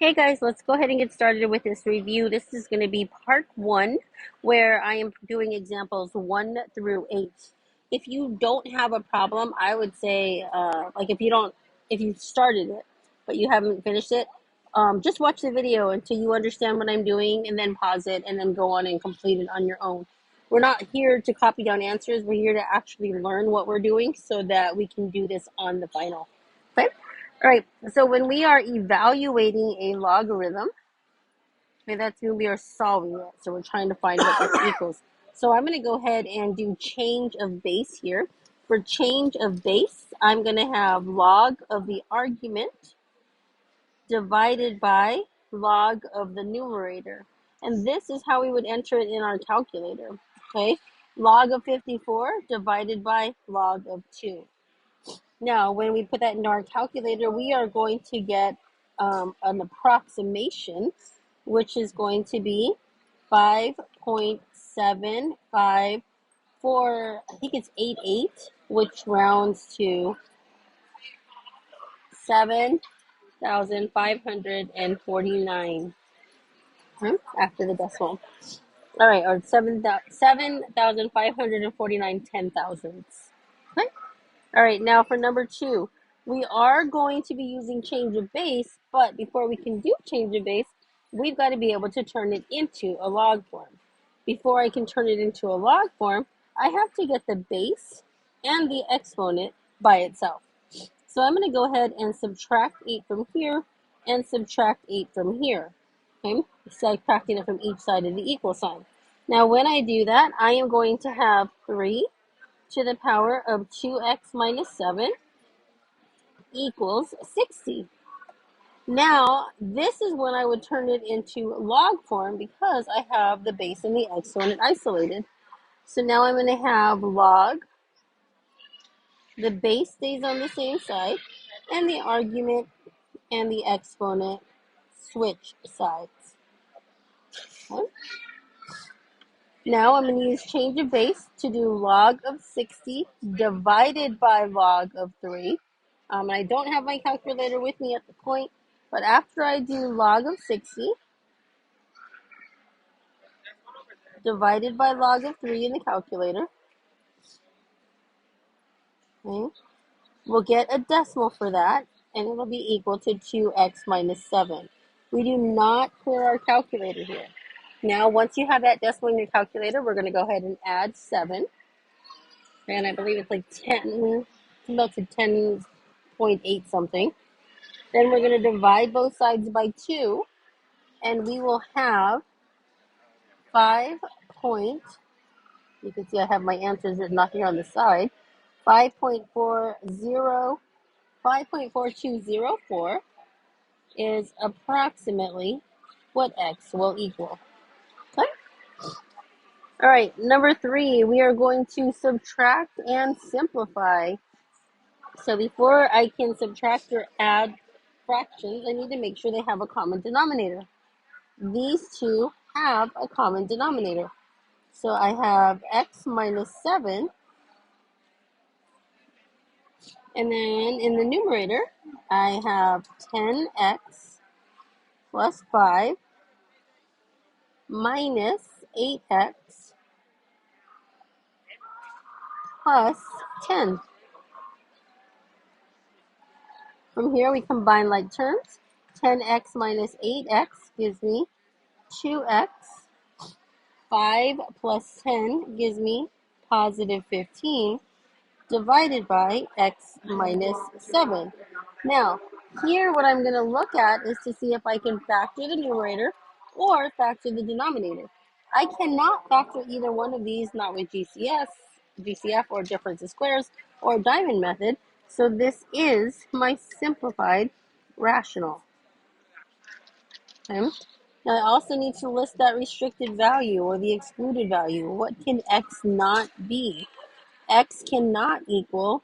Hey guys, let's go ahead and get started with this review. This is going to be part one, where I am doing examples 1 through 8. If you don't have a problem, I would say, if you started it, but you haven't finished it, just watch the video until you understand what I'm doing and then pause it and then go on and complete it on your own. We're not here to copy down answers. We're here to actually learn what we're doing so that we can do this on the final. Okay? All right, so when we are evaluating a logarithm, okay, that's when we are solving it. So we're trying to find what this equals. So I'm going to go ahead and do change of base here. For change of base, I'm going to have log of the argument divided by log of the numerator. And this is how we would enter it in our calculator. Okay, log of 54 divided by log of 2. Now, when we put that in our calculator, we are going to get an approximation, which is going to be 5.754, I think it's 88, which rounds to 7,549 after the decimal. All right, or 7,549 ten thousandths. Okay. All right, now for number 2, we are going to be using change of base, but before we can do change of base, we've got to be able to turn it into a log form. Before I can turn it into a log form, I have to get the base and the exponent by itself. So I'm going to go ahead and subtract 8 from here and subtract 8 from here. Okay, subtracting it from each side of the equal sign. Now when I do that, I am going to have 3 to the power of 2x minus 7 equals 60. Now, this is when I would turn it into log form because I have the base and the exponent isolated. So now I'm going to have log, the base stays on the same side, and the argument and the exponent switch sides. Okay. Now I'm going to use change of base to do log of 60 divided by log of 3. I don't have my calculator with me at the point, but after I do log of 60 divided by log of 3 in the calculator, okay, we'll get a decimal for that, and it'll be equal to 2x minus 7. We do not clear our calculator here. Now, once you have that decimal in your calculator, we're going to go ahead and add 7. And I believe it's like 10, about to 10.8 something. Then we're going to divide both sides by 2, and we will have 5 point, you can see I have my answers written off here on the side, 5.4204 is approximately what x will equal. Okay? All right, number 3, we are going to subtract and simplify. So before I can subtract or add fractions, I need to make sure they have a common denominator. These two have a common denominator. So I have x minus 7, and then in the numerator, I have 10x plus 5 minus 8x plus 10. From here, we combine like terms. 10x minus 8x gives me 2x. 5 plus 10 gives me positive 15 divided by x minus 7. Now, here what I'm going to look at is to see if I can factor the numerator or factor the denominator. I cannot factor either one of these, not with GCF or difference of squares or diamond method. So this is my simplified rational. Okay. Now I also need to list that restricted value or the excluded value. What can x not be? X cannot equal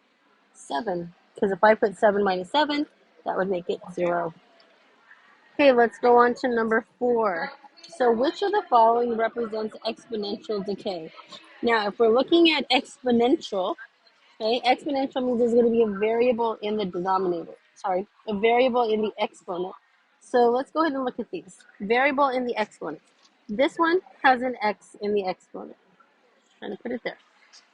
7, because if I put 7 minus 7, that would make it 0. Okay, let's go on to number 4. So which of the following represents exponential decay? Now, if we're looking at exponential, okay, exponential means there's going to be a variable in the denominator. A variable in the exponent. So let's go ahead and look at these. Variable in the exponent. This one has an x in the exponent. Trying to put it there.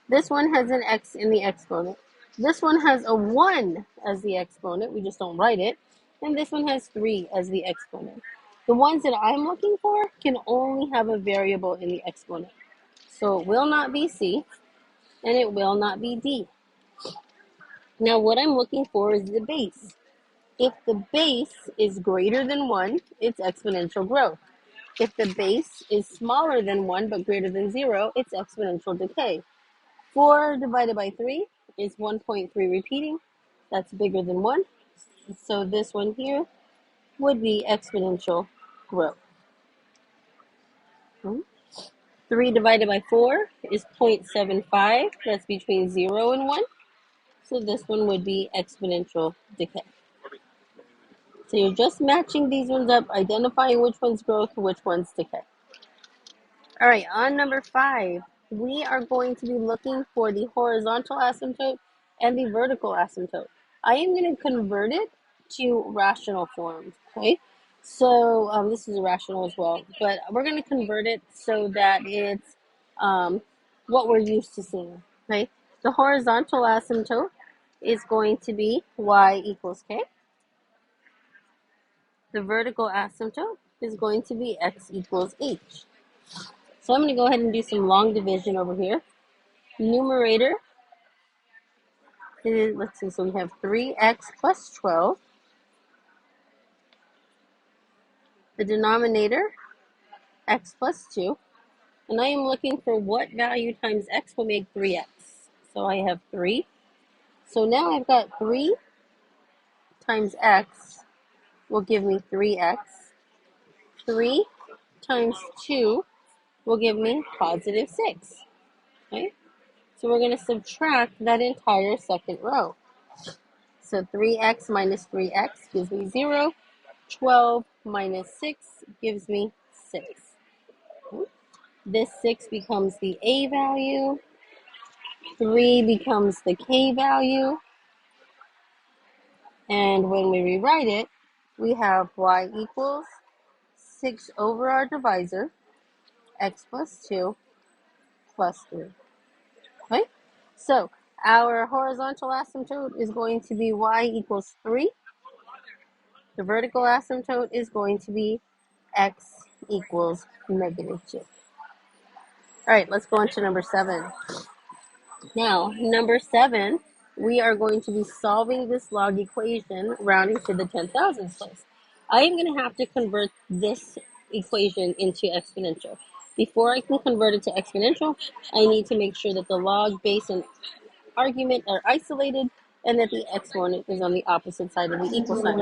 This one has an x in the exponent. This one has a 1 as the exponent. We just don't write it. And this one has 3 as the exponent. The ones that I'm looking for can only have a variable in the exponent. So it will not be C, and it will not be D. Now what I'm looking for is the base. If the base is greater than 1, it's exponential growth. If the base is smaller than 1 but greater than 0, it's exponential decay. 4 divided by 3 is 1.3 repeating. That's bigger than 1. So this one here would be exponential growth. 3 divided by 4 is 0.75. That's between 0 and 1. So this one would be exponential decay. So you're just matching these ones up, identifying which one's growth, which one's decay. All right, on number 5, we are going to be looking for the horizontal asymptote and the vertical asymptote. I am going to convert it to rational forms, okay? So this is irrational as well, but we're going to convert it so that it's what we're used to seeing, okay? The horizontal asymptote is going to be y equals k. The vertical asymptote is going to be x equals h. So I'm going to go ahead and do some long division over here. Numerator is, let's see, so we have 3x plus 12. The denominator, x plus 2. And I am looking for what value times x will make 3x. So I have 3. So now I've got 3 times x will give me 3x. 3 times 2 will give me positive 6. Okay? So we're going to subtract that entire second row. So 3x minus 3x gives me 0. 12 minus 6 gives me 6. This 6 becomes the a value. 3 becomes the k value. And when we rewrite it, we have y equals 6 over our divisor, x plus 2 plus 3. Okay? So our horizontal asymptote is going to be y equals 3. The vertical asymptote is going to be x equals negative 2. All right, let's go on to number 7. Now, number 7, we are going to be solving this log equation rounding to the 10,000th place. I am going to have to convert this equation into exponential. Before I can convert it to exponential, I need to make sure that the log, base, and argument are isolated and that the exponent is on the opposite side of the equal sign.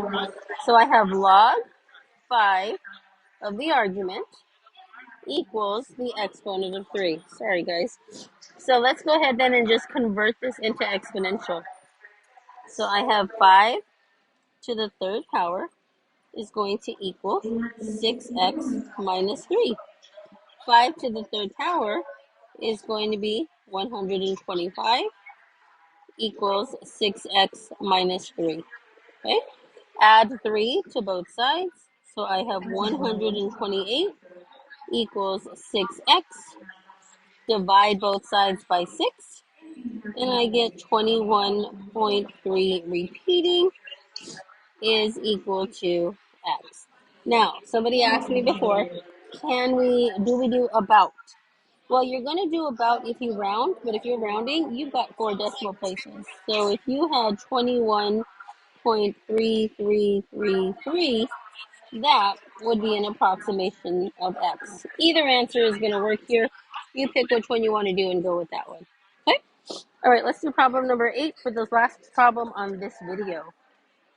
So I have log 5 of the argument equals the exponent of 3. Sorry, guys. So let's go ahead then and just convert this into exponential. So I have 5 to the third power is going to equal 6x minus 3. 5 to the third power is going to be 125 equals 6x minus 3. Okay? Add 3 to both sides. So I have 128 equals 6x. Divide both sides by 6. And I get 21.3 repeating is equal to x. Now, somebody asked me before, do we do about? Well, you're going to do about if you round, but if you're rounding, you've got 4 decimal places. So if you had 21.3333, that would be an approximation of x. Either answer is going to work here. You pick which one you want to do and go with that one. Okay? All right, let's do problem number 8 for the last problem on this video.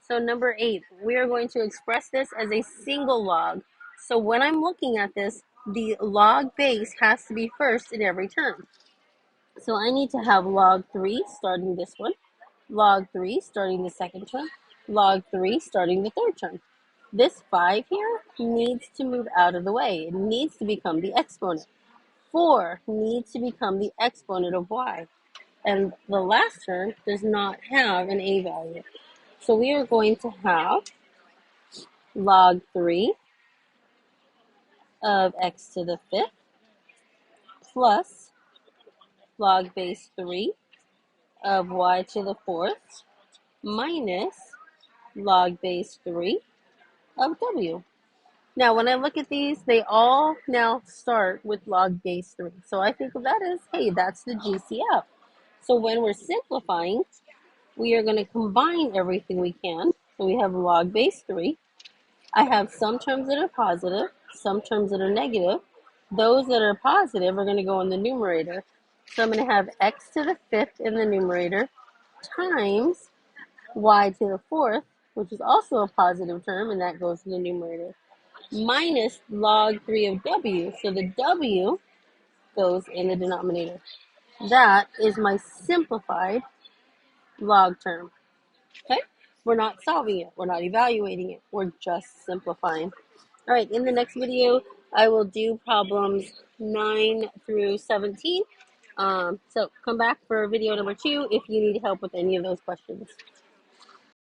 So number 8, we are going to express this as a single log. So when I'm looking at this, the log base has to be first in every term. So I need to have log 3 starting this one, log 3 starting the second term, log 3 starting the third term. This 5 here needs to move out of the way. It needs to become the exponent. 4 needs to become the exponent of y. And the last term does not have an a value. So we are going to have log 3 of x to the 5th plus log base 3 of y to the 4th minus log base 3 of w. Now, when I look at these, they all now start with log base 3. So I think of that as, hey, that's the GCF. So when we're simplifying, we are going to combine everything we can. So we have log base 3. I have some terms that are positive, some terms that are negative. Those that are positive are going to go in the numerator. So I'm going to have x to the 5th in the numerator times y to the 4th, which is also a positive term, and that goes in the numerator, minus log 3 of w. So the w goes in the denominator. That is my simplified log term. Okay? We're not solving it. We're not evaluating it. We're just simplifying. All right, in the next video, I will do problems 9 through 17. So come back for video number 2 if you need help with any of those questions.